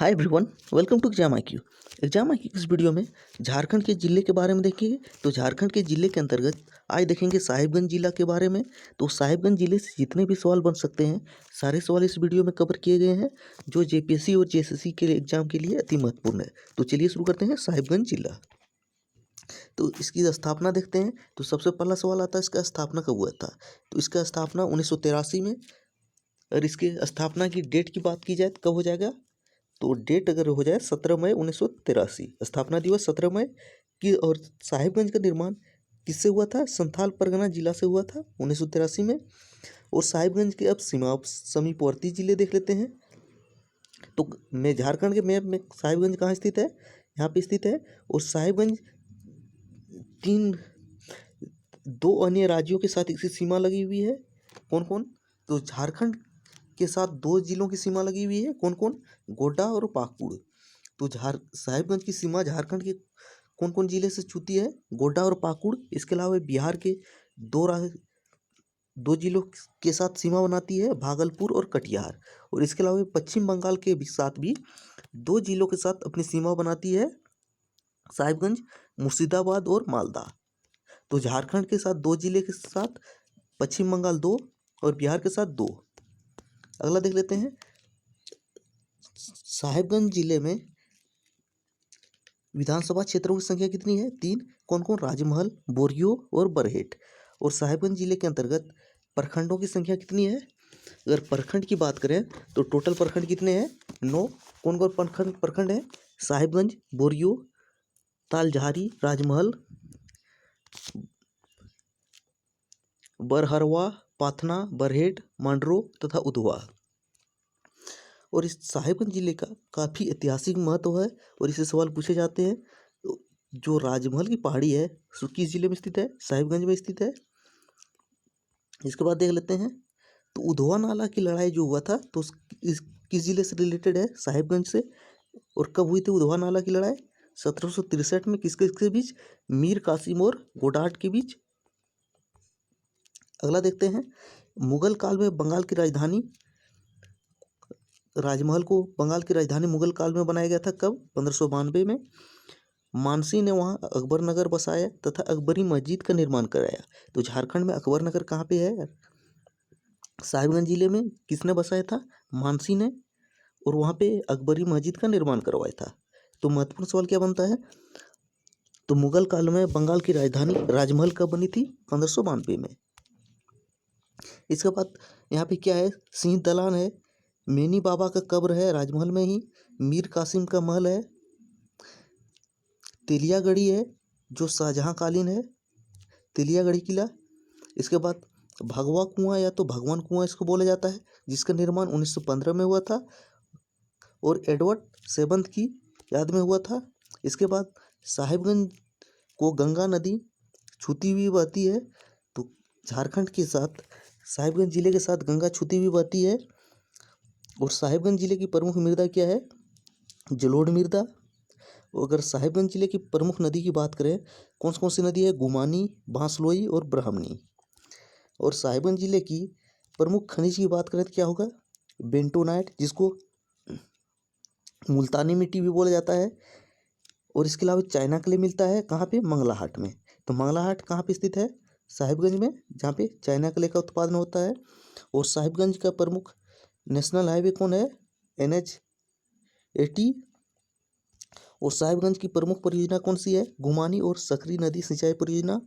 Hi everyone, welcome to exam IQ। Exam IQ इस video में झारखंड के ज़िले के बारे में देखेंगे। तो झारखंड के ज़िले के अंतर्गत आज देखेंगे साहिबगंज जिला के बारे में। तो साहिबगंज जिले से जितने भी सवाल बन सकते हैं सारे सवाल इस वीडियो में कवर किए गए हैं, जो JPSC और JSSC के एग्जाम के लिए अति महत्वपूर्ण है। तो चलिए शुरू करते हैं। साहिबगंज जिला, तो इसकी स्थापना देखते हैं। तो सबसे पहला सवाल आता है, इसका स्थापना कब हुआ था। तो इसका स्थापना 1983 में। और इसके स्थापना की डेट की बात की जाए तो कब हो जाएगा, तो डेट अगर हो जाए 17 मई 1983, स्थापना दिवस 17 मई की। और साहिबगंज का निर्माण किससे हुआ था, संथाल परगना जिला से हुआ था 1983 में। और साहिबगंज के अब सीमा समीपवर्ती जिले देख लेते हैं। तो मैं झारखंड के मैप में साहिबगंज कहाँ स्थित है, यहाँ पे स्थित है। और साहिबगंज दो अन्य राज्यों के साथ इसकी सीमा लगी हुई है। कौन कौन, तो झारखंड के साथ दो जिलों की सीमा लगी हुई है। कौन कौन, गोड्डा और पाकुड़। तो साहिबगंज की सीमा झारखंड के कौन कौन जिले से छूती है, गोड्डा और पाकुड़। इसके अलावा बिहार के दो जिलों के साथ सीमा बनाती है, भागलपुर और कटिहार। और इसके अलावा पश्चिम बंगाल के भी साथ भी दो जिलों के साथ अपनी सीमा बनाती है, साहिबगंज, मुर्शिदाबाद और मालदा। तो झारखंड के साथ दो जिले के साथ, पश्चिम बंगाल दो और बिहार के साथ दो। अगला देख लेते हैं। साहिबगंज जिले में विधानसभा क्षेत्रों की संख्या कितनी है, 3। कौन कौन, राजमहल, बोरियो और बरहेट। और साहिबगंज जिले के अंतर्गत प्रखंडों की संख्या कितनी है। अगर प्रखंड की बात करें तो टोटल प्रखंड कितने हैं, 9। कौन कौन प्रखंड है, साहिबगंज, बोरियो, तालझारी, राजमहल, बरहरवा, पाथना, बरहेट, मांडरो तथा उधवा। और इस साहिबगंज जिले का काफ़ी ऐतिहासिक महत्व है और इससे सवाल पूछे जाते हैं। तो जो राजमहल की पहाड़ी है सो किस जिले में स्थित है, साहिबगंज में स्थित है। इसके बाद देख लेते हैं। तो उधवा नाला की लड़ाई जो हुआ था तो किस जिले से रिलेटेड है, साहिबगंज से। और कब हुई थी उधवा नाला की लड़ाई, 1763 में। किसके बीच, मीर कासिम और गोडाट के बीच। अगला देखते हैं। मुगल काल में बंगाल की राजधानी, राजमहल को बंगाल की राजधानी मुगल काल में बनाया गया था। कब, 1592 में। मानसी ने वहाँ अकबर नगर बसाया तथा अकबरी मस्जिद का निर्माण कराया। तो झारखंड में अकबर नगर कहाँ पे है, साहिबगंज जिले में। किसने बसाया था, मानसी ने। और वहाँ पे अकबरी मस्जिद का निर्माण करवाया था। तो महत्वपूर्ण सवाल क्या बनता है, तो मुगल काल में बंगाल की राजधानी राजमहल कब बनी थी, 1592 में। इसके बाद यहाँ पे क्या है, सिंह दलान है, मेनी बाबा का कब्र है राजमहल में ही, मीर कासिम का महल है, तेलियागढ़ी है जो शाहजहाँ कालीन है, तेलियागढ़ी किला। इसके बाद भगवा कुआं या तो भगवान कुआं इसको बोला जाता है, जिसका निर्माण 1915 में हुआ था और एडवर्ड सेवंथ की याद में हुआ था। इसके बाद साहिबगंज को गंगा नदी छूती हुई बहती है। तो झारखंड के साथ साहिबगंज जिले के साथ गंगा छूती हुई बहती है। और साहिबगंज जिले की प्रमुख मृदा क्या है, जलोढ़ मृदा। अगर साहिबगंज जिले की प्रमुख नदी की बात करें, कौन सी नदी है, गुमानी, बांसलोई और ब्राह्मणी। और साहिबगंज जिले की प्रमुख खनिज की बात करें तो क्या होगा, बेंटोनाइट, जिसको मुल्तानी मिट्टी भी बोला जाता है। और इसके अलावा चाइना क्ले मिलता है कहाँ पे, मंगलाहाट में। तो मंगलाहाट कहाँ पे स्थित है, साहिबगंज में, जहाँ पे चाइना क्ले का उत्पादन होता है। और साहिबगंज का प्रमुख नेशनल हाईवे कौन है, NH 80। और साहिबगंज की प्रमुख परियोजना कौन सी है, गुमानी और सकरी नदी सिंचाई परियोजना।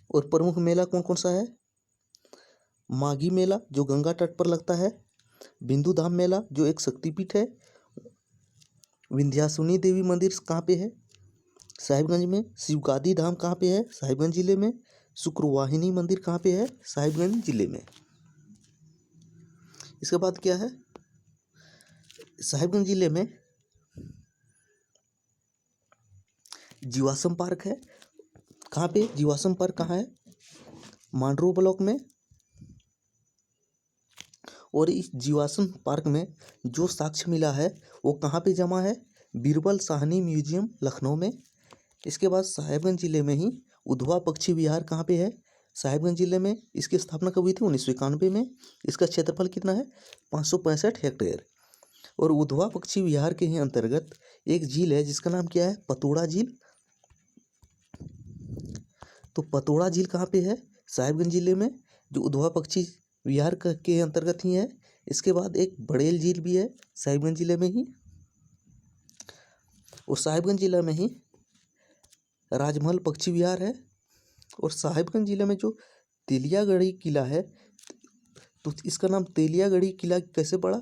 और प्रमुख मेला कौन कौन सा है, माघी मेला जो गंगा तट पर लगता है, बिंदु धाम मेला जो एक शक्तिपीठ है, विंध्याचली देवी मंदिर कहाँ पे है, साहिबगंज में, शिवगादी धाम कहाँ पे है, साहिबगंज जिले में, शुक्रवाहिनी मंदिर कहाँ पे है, साहिबगंज जिले में। इसके बाद क्या है, साहिबगंज जिले में जीवाश्म पार्क है। कहाँ पे, जीवाश्म पार्क कहाँ है, मांडरो ब्लॉक में। और इस जीवाश्म पार्क में जो साक्ष्य मिला है वो कहाँ पे जमा है, बीरबल साहनी म्यूजियम लखनऊ में। इसके बाद साहिबगंज जिले में ही उधवा पक्षी विहार कहाँ पे है, साहिबगंज जिले में। इसकी स्थापना कब हुई थी, 1991 में। इसका क्षेत्रफल कितना है, 565 हेक्टेयर। और उधवा पक्षी विहार के ही अंतर्गत एक झील है जिसका नाम क्या है, पतोड़ा झील। तो पतोड़ा झील कहाँ पे है, साहिबगंज जिले में, जो उधवा पक्षी विहार के अंतर्गत ही है। इसके बाद एक बड़ेल झील भी है साहिबगंज जिले में ही, और साहिबगंज जिले में ही राजमहल पक्षी विहार है। और साहिबगंज जिले में जो तेलियागढ़ी किला है, तो इसका नाम तेलियागढ़ी किला कैसे पड़ा,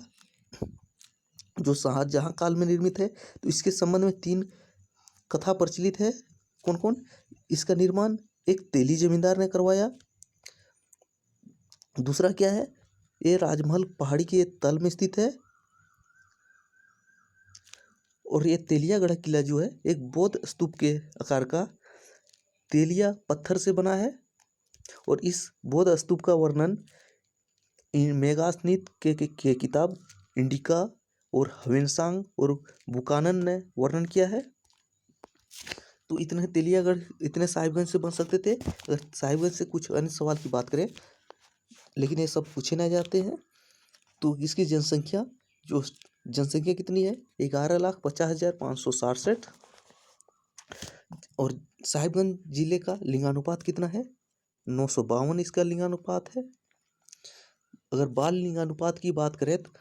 जो शाहजहां काल में निर्मित है। तो इसके संबंध में 3 कथा प्रचलित है। कौन कौन, इसका निर्माण एक तेली जमींदार ने करवाया। दूसरा क्या है, ये राजमहल पहाड़ी के तल में स्थित है। और ये तेलियागढ़ किला जो है एक बौद्ध स्तूप के आकार का तेलिया पत्थर से बना है। और इस बौद्ध स्तूप का वर्णन मेगास्थनीत के किताब इंडिका और ह्वेनसांग और बुकानन ने वर्णन किया है। तो इतने तेलियागढ़, इतने साहिबगंज से बन सकते थे। अगर साहिबगंज से कुछ अन्य सवाल की बात करें, लेकिन ये सब पूछे ना जाते हैं। तो इसकी जनसंख्या, जो जनसंख्या कितनी है, 11,50,567। और साहिबगंज जिले का लिंगानुपात कितना है, 952 इसका लिंगानुपात है। अगर बाल लिंगानुपात की बात करें तो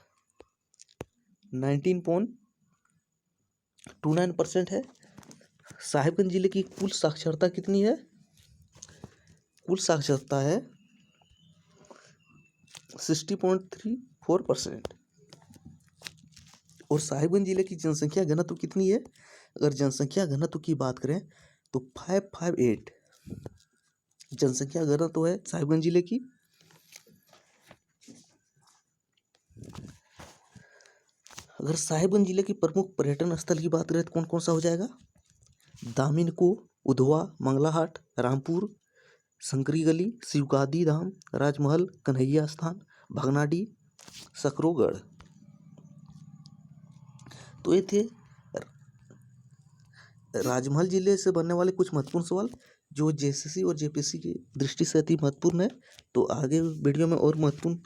19.29% है। साहिबगंज जिले की कुल साक्षरता कितनी है, कुल साक्षरता है 60.34%। और साहिबगंज जिले की जनसंख्या घनत्व कितनी है, अगर जनसंख्या घनत्व की बात करें तो 558 जनसंख्या घनत्व है साहिबगंज जिले की। अगर साहिबगंज जिले की प्रमुख पर्यटन स्थल की बात करें तो कौन कौन सा हो जाएगा, दामिनको, उधवा, मंगलाहाट, रामपुर, शंकरी गली, शिवगादी धाम, राजमहल, कन्हैया स्थान, भगनाडी, सकरोगढ़। तो ये थे राजमहल जिले से बनने वाले कुछ महत्वपूर्ण सवाल, जो जेएसएससी और जेपीएससी की दृष्टि से अति महत्वपूर्ण है। तो आगे वीडियो में और महत्वपूर्ण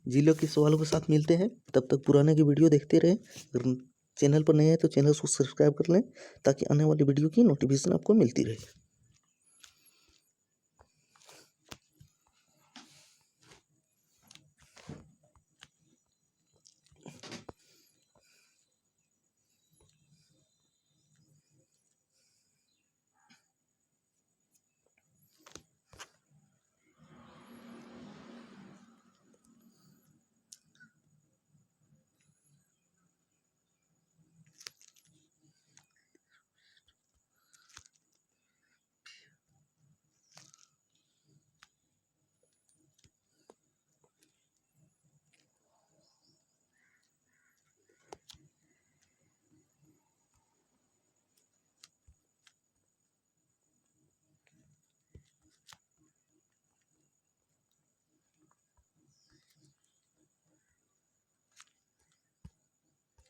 जिलों के सवालों के साथ मिलते हैं। तब तक पुराने की वीडियो देखते रहें। अगर चैनल पर नए हैं तो चैनल को सब्सक्राइब कर लें, ताकि आने वाली वीडियो की नोटिफिकेशन आपको मिलती रहे।